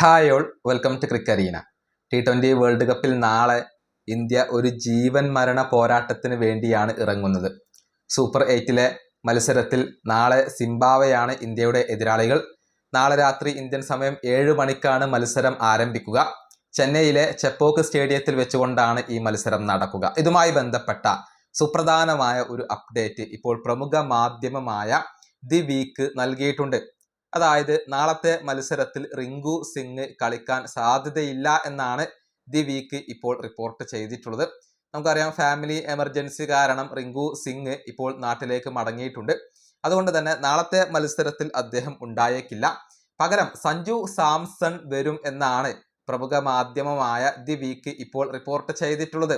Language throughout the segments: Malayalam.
ഹായ് ഓൾ, വെൽക്കം ടു ക്രിക്കറീന. T20 വേൾഡ് കപ്പിൽ നാളെ ഇന്ത്യ ഒരു ജീവൻ മരണ പോരാട്ടത്തിന് വേണ്ടിയാണ് ഇറങ്ങുന്നത്. സൂപ്പർ 8 മത്സരത്തിൽ നാളെ സിംബാബ്വേയാണ് ഇന്ത്യയുടെ എതിരാളികൾ. നാളെ രാത്രി ഇന്ത്യൻ സമയം 7 മണിക്കാണ് മത്സരം ആരംഭിക്കുക. ചെന്നൈയിലെ ചെപ്പോക്ക് സ്റ്റേഡിയത്തിൽ വെച്ചുകൊണ്ടാണ് ഈ മത്സരം നടക്കുക. ഇതുമായി ബന്ധപ്പെട്ട സുപ്രധാനമായ ഒരു അപ്ഡേറ്റ് ഇപ്പോൾ പ്രമുഖ മാധ്യമമായ ദി വീക്ക് നൽകിയിട്ടുണ്ട്. അതായത് നാളത്തെ മത്സരത്തിൽ റിങ്കു സിംഗ് കളിക്കാൻ സാധ്യതയില്ല എന്നാണ് ദി വീക്ക് ഇപ്പോൾ റിപ്പോർട്ട് ചെയ്തിട്ടുള്ളത്. നമുക്കറിയാം, ഫാമിലി എമർജൻസി കാരണം റിങ്കു സിംഗ് ഇപ്പോൾ നാട്ടിലേക്ക് മടങ്ങിയിട്ടുണ്ട്. അതുകൊണ്ട് തന്നെ നാളത്തെ മത്സരത്തിൽ അദ്ദേഹം ഉണ്ടായേക്കില്ല. പകരം സഞ്ജു സാംസൺ വരും എന്നാണ് പ്രമുഖ മാധ്യമമായ ദി വീക്ക് ഇപ്പോൾ റിപ്പോർട്ട് ചെയ്തിട്ടുള്ളത്.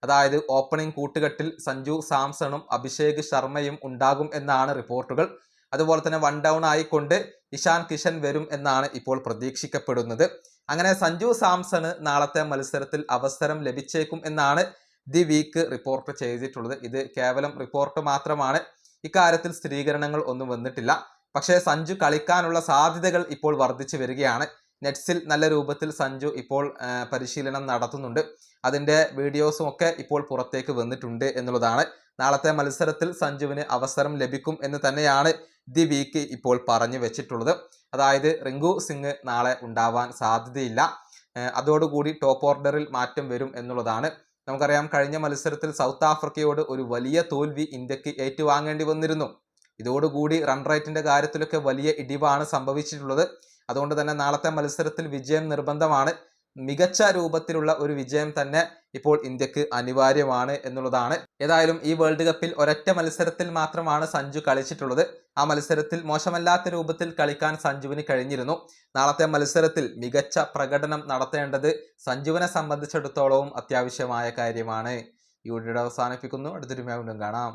അതായത് ഓപ്പണിംഗ് കൂട്ടുകെട്ടിൽ സഞ്ജു സാംസണും അഭിഷേക് ശർമ്മയും ഉണ്ടാകും എന്നാണ് റിപ്പോർട്ടുകൾ. അതുപോലെ തന്നെ വൺ ഡൗൺ ആയിക്കൊണ്ട് ഇഷാൻ കിഷൻ വരും എന്നാണ് ഇപ്പോൾ പ്രതീക്ഷിക്കപ്പെടുന്നത്. അങ്ങനെ സഞ്ജു സാംസണ് നാളത്തെ മത്സരത്തിൽ അവസരം ലഭിച്ചേക്കും എന്നാണ് ദി വീക്ക് റിപ്പോർട്ട് ചെയ്തിട്ടുള്ളത്. ഇത് കേവലം റിപ്പോർട്ട് മാത്രമാണ്, ഇക്കാര്യത്തിൽ സ്ഥിരീകരണങ്ങൾ ഒന്നും വന്നിട്ടില്ല. പക്ഷേ സഞ്ജു കളിക്കാനുള്ള സാധ്യതകൾ ഇപ്പോൾ വർദ്ധിച്ചു വരികയാണ്. നെറ്റ്സിൽ നല്ല രൂപത്തിൽ സഞ്ജു ഇപ്പോൾ പരിശീലനം നടത്തുന്നുണ്ട്. അതിൻ്റെ വീഡിയോസും ഒക്കെ ഇപ്പോൾ പുറത്തേക്ക് വന്നിട്ടുണ്ട് എന്നുള്ളതാണ്. നാളത്തെ മത്സരത്തിൽ സഞ്ജുവിന് അവസരം ലഭിക്കും എന്ന് തന്നെയാണ് ദി വീക്ക് ഇപ്പോൾ പറഞ്ഞു വെച്ചിട്ടുള്ളത്. അതായത് റിങ്കു സിംഗ് നാളെ ഉണ്ടാവാൻ സാധ്യതയില്ല. അതോടുകൂടി ടോപ്പ് ഓർഡറിൽ മാറ്റം വരും എന്നുള്ളതാണ്. നമുക്കറിയാം, കഴിഞ്ഞ മത്സരത്തിൽ സൗത്ത് ആഫ്രിക്കയോട് ഒരു വലിയ തോൽവി ഇന്ത്യക്ക് ഏറ്റുവാങ്ങേണ്ടി വന്നിരുന്നു. ഇതോടുകൂടി റൺ റേറ്റിന്റെ കാര്യത്തിലൊക്കെ വലിയ ഇടിവാണ് സംഭവിച്ചിട്ടുള്ളത്. അതുകൊണ്ട് തന്നെ നാളത്തെ മത്സരത്തിൽ വിജയം നിർബന്ധമാണ്. മികച്ച രൂപത്തിലുള്ള ഒരു വിജയം തന്നെ ഇപ്പോൾ ഇന്ത്യക്ക് അനിവാര്യമാണ് എന്നുള്ളതാണ്. ഏതായാലും ഈ വേൾഡ് കപ്പിൽ ഒരൊറ്റ മത്സരത്തിൽ മാത്രമാണ് സഞ്ജു കളിച്ചിട്ടുള്ളത്. ആ മത്സരത്തിൽ മോശമല്ലാത്ത രൂപത്തിൽ കളിക്കാൻ സഞ്ജുവിന് കഴിഞ്ഞിരുന്നു. നാളത്തെ മത്സരത്തിൽ മികച്ച പ്രകടനം നടത്തേണ്ടത് സഞ്ജുവിനെ സംബന്ധിച്ചിടത്തോളവും അത്യാവശ്യമായ കാര്യമാണ്. ഈ വീഡിയോ അവസാനിപ്പിക്കുന്നു. അടുത്തൊരു വീണ്ടും കാണാം.